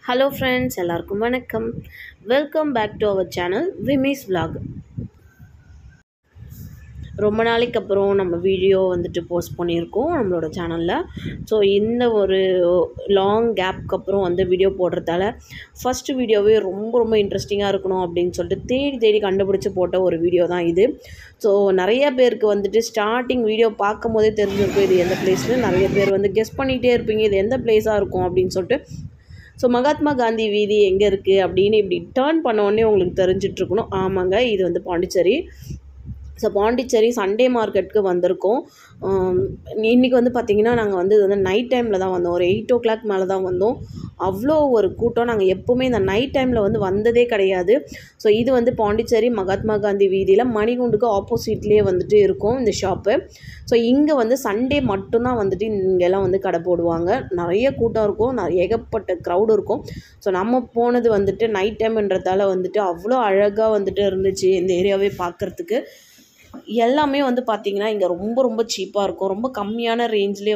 Hello friends, எல்லாருக்கும் வணக்கம். Welcome back to our channel விமிஸ் vlog. ரொம்ப நாளைக்கு அப்புறம் நம்ம வீடியோ போஸ்ட் பண்ணியிருக்கோம் நம்மளோட சேனலில். ஸோ இந்த ஒரு லாங் கேப்க்கு அப்புறம் வீடியோ போடுறதால ஃபஸ்ட்டு வீடியோவே ரொம்ப இன்ட்ரெஸ்டிங்காக இருக்கணும் அப்படின்னு சொல்லிட்டு தேடி கண்டுபிடிச்சி போட்ட ஒரு வீடியோ தான் இது. ஸோ நிறைய பேருக்கு ஸ்டார்டிங் வீடியோ பார்க்கும் போதே தெரிஞ்சிருக்கும் இது எந்த பிளேஸ்னு. நிறைய பேர் கெஸ் பண்ணிகிட்டே இருப்பீங்க இது எந்த பிளேஸாக இருக்கும் அப்படின்னு சொல்லிட்டு. ஸோ மகாத்மா காந்தி வீதி எங்கே இருக்குது அப்படின்னு இப்படி டேர்ன் பண்ணோடனே உங்களுக்கு தெரிஞ்சிட்ருக்கணும். ஆமாங்க, இது பாண்டிச்சேரி. ஸோ பாண்டிச்சேரி சண்டே மார்க்கெட்டுக்கு வந்திருக்கோம். இன்றைக்கி பார்த்திங்கன்னா நாங்கள் இது நைட் டைமில் தான் வந்தோம். ஒரு 8 o'clock மேலே தான் வந்தோம். அவ்வளோ ஒரு கூட்டம். நாங்கள் எப்போவுமே இந்த நைட் டைமில் வந்ததே கிடையாது. ஸோ இது பாண்டிச்சேரி மகாத்மா காந்தி வீதியில் மணிகுண்டுக்கு ஆப்போசிட்லேயே இருக்கும் இந்த ஷாப்பு. ஸோ இங்கே சண்டே மட்டும்தான் இங்கெல்லாம் கடை போடுவாங்க. நிறைய கூட்டம் இருக்கும், ஏகப்பட்ட க்ரௌடு இருக்கும். ஸோ நம்ம போனது நைட் டைம்ன்றதால அவ்வளோ அழகாக இருந்துச்சு இந்த ஏரியாவே பார்க்குறதுக்கு. எல்லாமே பார்த்திங்கன்னா இங்கே ரொம்ப சீப்பாக இருக்கும். ரொம்ப கம்மியான ரேஞ்சிலே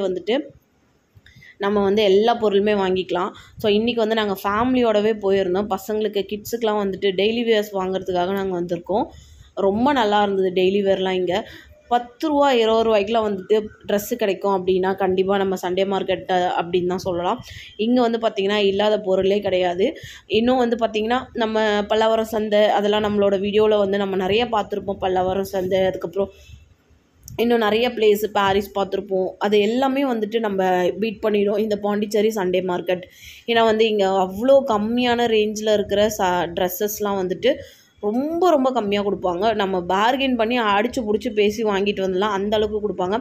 நம்ம எல்லா பொருளுமே வாங்கிக்கலாம். ஸோ இன்றைக்கி நாங்கள் ஃபேமிலியோடவே போயிருந்தோம். பசங்களுக்கு கிட்ஸுக்கெலாம் டெய்லி வேர்ஸ் வாங்குறதுக்காக நாங்கள் வந்திருக்கோம். ரொம்ப நல்லா இருந்தது டெய்லி வேர்லாம். இங்கே 10 ரூபா 20 ரூபாய்க்குலாம் ட்ரெஸ்ஸு கிடைக்கும் அப்படின்னா கண்டிப்பாக நம்ம சண்டே மார்க்கெட்டை அப்படின்னு தான் சொல்லலாம். இங்கே பார்த்திங்கன்னா இல்லாத பொருளே கிடையாது. இன்னும் பார்த்திங்கன்னா நம்ம பல்லாவரம் சந்தை அதெல்லாம் நம்மளோட வீடியோவில் நம்ம நிறைய பார்த்துருப்போம். பல்லாவரம் சந்தை, அதுக்கப்புறம் இன்னும் நிறைய பிளேஸு பாரிஸ் பார்த்துருப்போம். அது எல்லாமே நம்ம பீட் பண்ணிடும் இந்த பாண்டிச்சேரி சண்டே மார்க்கெட். ஏன்னா இங்கே அவ்வளோ கம்மியான ரேஞ்சில் இருக்கிற ட்ரெஸ்ஸஸ்லாம் ரொம்ப கம்மியாக கொடுப்பாங்க. நம்ம பார்கெயின் பண்ணி அடித்து பிடிச்சி பேசி வாங்கிட்டு வந்துடலாம், அந்த அளவுக்கு கொடுப்பாங்க.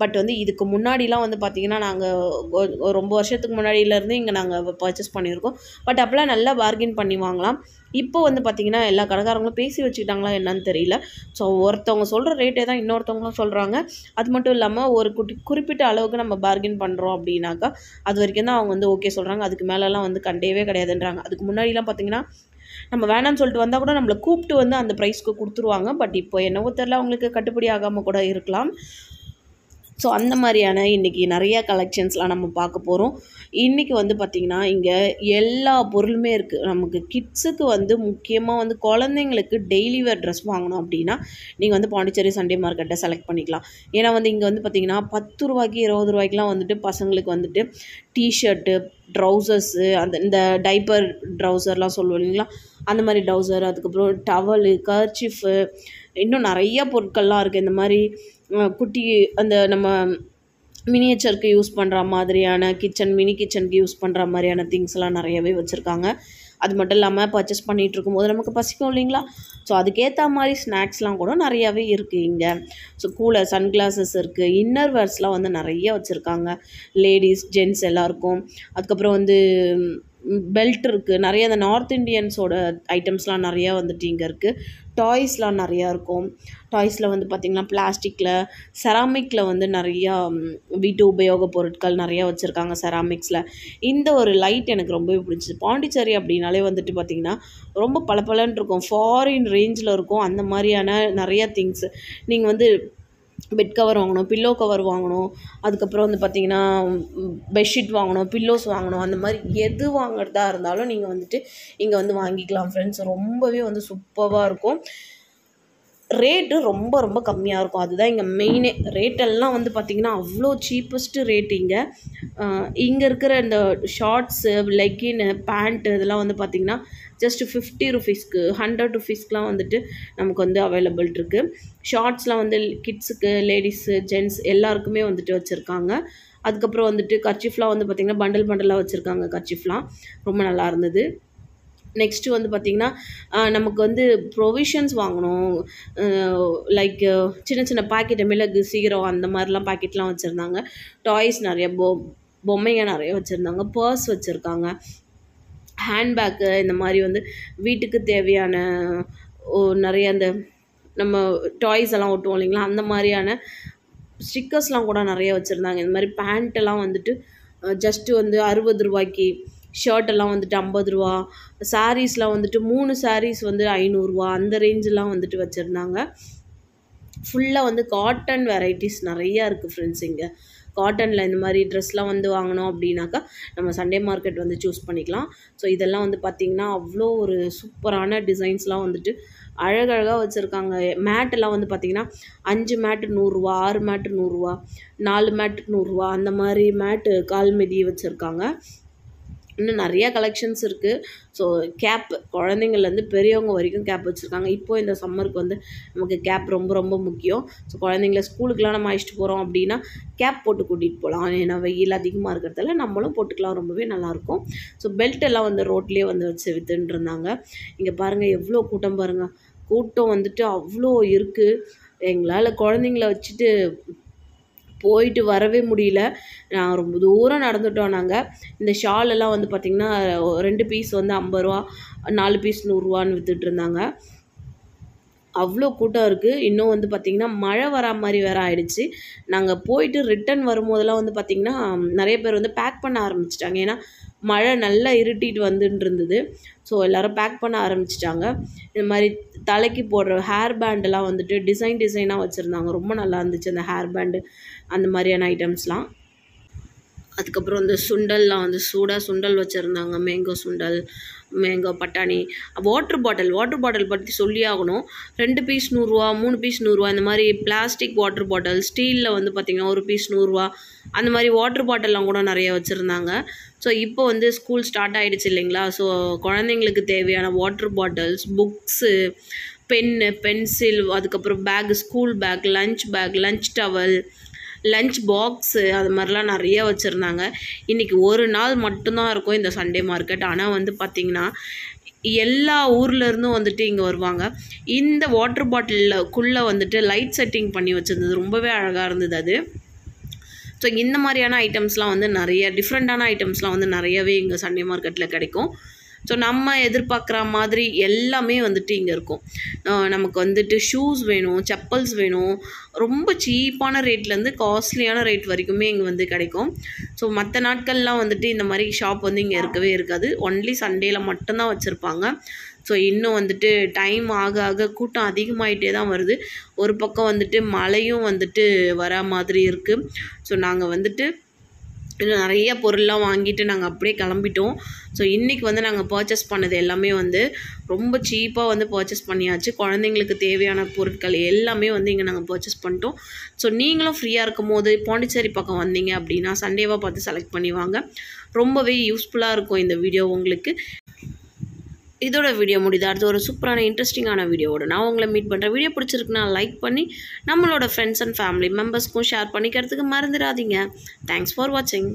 பட் இதுக்கு முன்னாடிலாம் பார்த்திங்கன்னா நாங்கள் ரொம்ப வருஷத்துக்கு முன்னாடியிலேருந்து இங்கே நாங்கள் பர்ச்சேஸ் பண்ணியிருக்கோம். பட் அப்போலாம் நல்லா பார்கெயின் பண்ணி வாங்கலாம். இப்போ பார்த்திங்கன்னா எல்லா கடைக்காரங்களும் பேசி வச்சுக்கிட்டாங்களா என்னன்னு தெரியல. ஸோ ஒருத்தவங்க சொல்கிற ரேட்டே தான் இன்னொருத்தவங்களும் சொல்கிறாங்க. அது மட்டும் இல்லாமல் ஒரு குறிப்பிட்ட அளவுக்கு நம்ம பார்கெயின் பண்ணுறோம் அப்படின்னாக்கா அது வரைக்கும் தான் அவங்க ஓகே சொல்கிறாங்க. அதுக்கு மேலெலாம் கண்டவே கிடையாதுன்றாங்க. அதுக்கு முன்னாடிலாம் பார்த்திங்கன்னா நம்ம வேணான்னு சொல்லிட்டு வந்தால் கூட நம்மளை கூப்பிட்டு அந்த ப்ரைஸ்க்கு கொடுத்துருவாங்க. பட் இப்போ என்னவோ தெரியல, அவங்களுக்கு கட்டுப்படி ஆகாமல் கூட இருக்கலாம். ஸோ அந்த மாதிரியான இன்றைக்கி நிறையா கலெக்ஷன்ஸ்லாம் நம்ம பார்க்க போகிறோம். இன்றைக்கி பார்த்திங்கன்னா இங்கே எல்லா பொருளுமே இருக்குது. நமக்கு கிட்ஸுக்கு முக்கியமாக குழந்தைங்களுக்கு டெய்லி வேர் ட்ரெஸ் வாங்கணும் அப்படின்னா நீங்கள் பாண்டிச்சேரி சண்டே மார்க்கெட்டை செலக்ட் பண்ணிக்கலாம். ஏன்னா இங்கே பார்த்திங்கன்னா 10 ரூபாய்க்கு 20 ரூபாய்க்குலாம் பசங்களுக்கு டிஷர்ட்டு, ட்ரௌசர்ஸு, இந்த டைப்பர் ட்ரௌசர்லாம் சொல்லுவோம் இல்லைங்களா, அந்த மாதிரி ட்ரௌசர், அதுக்கப்புறம் டவலு, கர்ச்சிஃபு, இன்னும் நிறைய பொருட்கள்லாம் இருக்குது. இந்த மாதிரி குட்டி நம்ம மினியேச்சருக்கு யூஸ் பண்ணுற மாதிரியான மினி கிச்சனுக்கு யூஸ் பண்ணுற மாதிரியான திங்ஸ்லாம் நிறையவே வச்சுருக்காங்க. அது மட்டும் இல்லாமல் பர்ச்சேஸ் பண்ணிகிட்டு இருக்கும்போது நமக்கு பசிக்கும் இல்லைங்களா, ஸோ அதுக்கேற்ற மாதிரி ஸ்நாக்ஸ்லாம் கூட நிறையாவே இருக்குது இங்கே. ஸோ கூலர், சன்கிளாஸஸ் இருக்குது, இன்னர் வேர்ஸ்லாம் நிறைய வச்சுருக்காங்க லேடிஸ் ஜென்ட்ஸ் எல்லாருக்கும். அதுக்கப்புறம் பெல்ட் இருக்குது. நிறைய அந்த நார்த் இண்டியன்ஸோட ஐட்டம்ஸ்லாம் நிறையா இங்கே இருக்குது. டாய்ஸ்லாம் நிறையா இருக்கும். டாய்ஸில் பார்த்திங்கன்னா பிளாஸ்டிக்கில், செராமிக்கில் நிறையா வீட்டு உபயோக பொருட்கள் நிறையா வச்சுருக்காங்க செராமிக்ஸில். இந்த ஒரு லைட் எனக்கு ரொம்பவே பிடிச்சிது. பாண்டிச்சேரி அப்படின்னாலே பார்த்திங்கன்னா ரொம்ப பளபளன்னு இருக்கும், ஃபாரின் ரேஞ்சில் இருக்கும். அந்த மாதிரியான நிறையா திங்ஸு நீங்கள் பெட் கவர் வாங்கணும், பில்லோ கவர் வாங்கணும், அதுக்கப்புறம் பார்த்திங்கன்னா பெட்ஷீட் வாங்கணும், பில்லோஸ் வாங்கணும், அந்த மாதிரி எது வாங்குறதா இருந்தாலும் நீங்கள் இங்கே வாங்கிக்கலாம் ஃப்ரெண்ட்ஸ். ரொம்பவே சூப்பராக இருக்கும். ரேட்டு ரொம்ப கம்மியாக இருக்கும். அதுதான் இங்கே மெயினே. ரேட்டெல்லாம் பார்த்திங்கன்னா அவ்வளோ சீப்பஸ்ட்டு ரேட் இங்கே. இங்கே இருக்கிற இந்த ஷார்ட்ஸு, லெக்கின்னு, பேண்ட்டு இதெல்லாம் பார்த்திங்கன்னா ஜஸ்ட் 50 ருபீஸ்க்கு 100 ருபீஸ்க்குலாம் நமக்கு அவைலபிள் இருக்குது. ஷார்ட்ஸ்லாம் கிட்ஸுக்கு, லேடிஸு, ஜென்ட்ஸ் எல்லாருக்குமே வச்சுருக்காங்க. அதுக்கப்புறம் கர்ச்சிஃப்லாம் பார்த்திங்கன்னா பண்டலாக வச்சுருக்காங்க. கர்ச்சிஃப்லாம் ரொம்ப நல்லா இருந்தது. நெக்ஸ்ட்டு பார்த்திங்கன்னா நமக்கு ப்ரொவிஷன்ஸ் வாங்கணும், லைக் சின்ன பாக்கெட்டு, மிளகு, சீரகம் அந்த மாதிரிலாம் பாக்கெட்லாம் வச்சுருந்தாங்க. டாய்ஸ் நிறைய பொம்மைங்க நிறைய வச்சுருந்தாங்க. பர்ஸ் வச்சுருக்காங்க, ஹேண்ட்பேக்கு, இந்த மாதிரி வீட்டுக்கு தேவையான நிறைய அந்த நம்ம டாய்ஸ் எல்லாம் ஒட்டுவோம் இல்லைங்களா, அந்த மாதிரியான ஸ்டிக்கர்ஸ்லாம் கூட நிறைய வச்சுருந்தாங்க. இந்த மாதிரி பேண்ட்டெல்லாம் ஜஸ்ட்டு 60 ரூபாய்க்கு, ஷர்ட்டெல்லாம் 50 ரூபா, சாரீஸ்லாம் 3 சாரீஸ் 500 ரூபா, அந்த ரேஞ்செலாம் வச்சுருந்தாங்க. ஃபுல்லாக காட்டன் வெரைட்டிஸ் நிறையா இருக்குது ஃப்ரெண்ட்ஸ் இங்கே. காட்டனில் இந்த மாதிரி ட்ரெஸ்லாம் வந்து வாங்கினோம் அப்படின்னாக்கா நம்ம சண்டே மார்க்கெட் வந்து சூஸ் பண்ணிக்கலாம். ஸோ இதெல்லாம் வந்து பார்த்திங்கன்னா அவ்வளோ ஒரு சூப்பரான டிசைன்ஸ்லாம் வந்துட்டு அழகழகாக வச்சுருக்காங்க. மேட்டெல்லாம் வந்து பார்த்திங்கன்னா 5 மேட்டு 100 ரூபா, 6 மேட்டு 100 ரூபா, 4 மேட்டு 100 ரூபா அந்த மாதிரி மேட்டு கால் மிதி வச்சுருக்காங்க. இன்னும் நிறையா கலெக்ஷன்ஸ் இருக்குது. ஸோ கேப் குழந்தைங்கள்லேருந்து பெரியவங்க வரைக்கும் கேப் வச்சுருக்காங்க. இப்போ இந்த சம்மருக்கு வந்து நமக்கு கேப் ரொம்ப ரொம்ப முக்கியம். ஸோ குழந்தைங்கள ஸ்கூலுக்குலாம் நம்ம அழைச்சிட்டு போகிறோம் அப்படின்னா கேப் போட்டு கூட்டிகிட்டு போகலாம். ஏன்னா வெயில் அதிகமாக இருக்கிறதால நம்மளும் போட்டுக்கலாம், ரொம்பவே நல்லாயிருக்கும். ஸோ பெல்ட் எல்லாம் வந்து ரோட்லேயே வந்து வச்சு வித்துன்னு இருந்தாங்க. இங்கே பாருங்கள் எவ்வளோ கூட்டம் பாருங்கள். கூட்டம் வந்துட்டு அவ்வளோ இருக்குது. எங்களால் குழந்தைங்கள வச்சுட்டு போயிட்டு வரவே முடியல. நான் ரொம்ப தூரம் நடந்துட்டோம் நாங்கள். இந்த ஷால் எல்லாம் வந்து பார்த்திங்கன்னா 2 பீஸ் வந்து 50 ரூபா, 4 பீஸ் 100 ரூபான்னு விற்றுட்ருந்தாங்க. அவ்வளோ கூட்டம் இருக்குது. இன்னும் வந்து பார்த்திங்கன்னா மழை வரா மாதிரி வேறு ஆயிடுச்சு. நாங்கள் போயிட்டு ரிட்டன் வரும்போதெல்லாம் வந்து பார்த்திங்கன்னா நிறைய பேர் வந்து பேக் பண்ண ஆரம்பிச்சிட்டாங்க. ஏன்னா மழை நல்லா இருட்டிட்டு வந்துட்டு இருந்தது. ஸோ எல்லோரும் பேக் பண்ண ஆரம்பிச்சிட்டாங்க. இந்த மாதிரி தலைக்கு போடுற ஹேர் பேண்டெல்லாம் வந்துட்டு டிசைனாக வச்சுருந்தாங்க. ரொம்ப நல்லா இருந்துச்சு அந்த ஹேர் பேண்டு அந்த மாதிரியான ஐட்டம்ஸ்லாம். அதுக்கப்புறம் இந்த சுண்டல்லாம் வந்து சூடாக சுண்டல் வச்சுருந்தாங்க. மேங்கோ சுண்டல், மேங்கோ பட்டாணி. வாட்டர் பாட்டில் பற்றி சொல்லி ஆகணும். 2 பீஸ் 100 ரூபா, 3 பீஸ் 100 ரூபா. இந்த மாதிரி பிளாஸ்டிக் வாட்டர் பாட்டில், ஸ்டீலில் வந்து பார்த்திங்கன்னா 1 பீஸ் 100 ரூபா. அந்த மாதிரி வாட்டர் பாட்டில்லாம் கூட நிறைய வச்சுருந்தாங்க. ஸோ இப்போ வந்து ஸ்கூல் ஸ்டார்ட் ஆகிடுச்சு இல்லைங்களா? ஸோ குழந்தைங்களுக்கு தேவையான water bottles, books, pen, pencil, அதுக்கப்புறம் bag, school bag, lunch towel, lunch box, அது மாதிரிலாம் நிறைய வச்சுருந்தாங்க. இன்றைக்கி ஒரு நாள் மட்டும்தான் இருக்கும் இந்த சண்டே மார்க்கெட். ஆனால் வந்து பார்த்திங்கன்னா எல்லா ஊர்லேருந்தும் வந்துட்டு இங்கே வருவாங்க. இந்த வாட்டர் பாட்டிலுக்குள்ளே வந்துட்டு லைட் செட்டிங் பண்ணி வச்சுருந்தது ரொம்பவே அழகாக இருந்தது அது. ஸோ இந்த மாதிரியான ஐட்டம்ஸ்லாம் வந்து நிறைய டிஃப்ரெண்ட்டான ஐட்டம்ஸ்லாம் வந்து நிறையவே இங்கே சண்டே மார்க்கெட்டில் கிடைக்கும். ஸோ நம்ம எதிர்பார்க்குற மாதிரி எல்லாமே வந்துட்டு இங்கே இருக்கும். நமக்கு வந்துட்டு ஷூஸ் வேணும், செப்பல்ஸ் வேணும், ரொம்ப சீப்பான ரேட்லேருந்து காஸ்ட்லியான ரேட் வரைக்குமே இங்கே வந்து கிடைக்கும். ஸோ மற்ற நாட்கள்லாம் வந்துட்டு இந்த மாதிரி ஷாப் வந்து இங்கே இருக்கவே இருக்காது. ஒன்லி சண்டேயில் மட்டும்தான் வச்சுருப்பாங்க. ஸோ இன்னும் வந்துட்டு டைம் ஆக ஆக கூட்டம் அதிகமாகிட்டே தான் வருது. ஒரு பக்கம் வந்துட்டு மழையும் வந்துட்டு வர மாதிரி இருக்குது. ஸோ நாங்கள் வந்துட்டு இன்னும் நிறைய பொருள்லாம் வாங்கிட்டு நாங்கள் அப்படியே கிளம்பிட்டோம். ஸோ இன்றைக்கி வந்து நாங்கள் பர்ச்சேஸ் பண்ணது எல்லாமே வந்து ரொம்ப சீப்பாக வந்து பர்ச்சேஸ் பண்ணியாச்சு. குழந்தைங்களுக்கு தேவையான பொருட்கள் எல்லாமே வந்து இங்கே நாங்கள் பர்ச்சேஸ் பண்ணிட்டோம். ஸோ நீங்களும் ஃப்ரீயாக இருக்கும் போது பாண்டிச்சேரி பக்கம் வந்தீங்க அப்படின்னா சண்டேவாக பார்த்து செலக்ட் பண்ணி வாங்க. ரொம்பவே யூஸ்ஃபுல்லாக இருக்கும் இந்த வீடியோ உங்களுக்கு. இதோட வீடியோ முடியுது. அடுத்து ஒரு சூப்பரான இன்ட்ரெஸ்டிங்கான வீடியோவோட நான் உங்களை மீட் பண்ணுறேன். வீடியோ பிடிச்சிருக்குன்னா லைக் பண்ணி நம்மளோட ஃப்ரெண்ட்ஸ் அண்ட் ஃபேமிலி மெம்பர்ஸ்க்கும் ஷேர் பண்ணிக்கிறதுக்கு மறந்துடாதீங்க. தேங்க்ஸ் ஃபார் வாட்சிங்.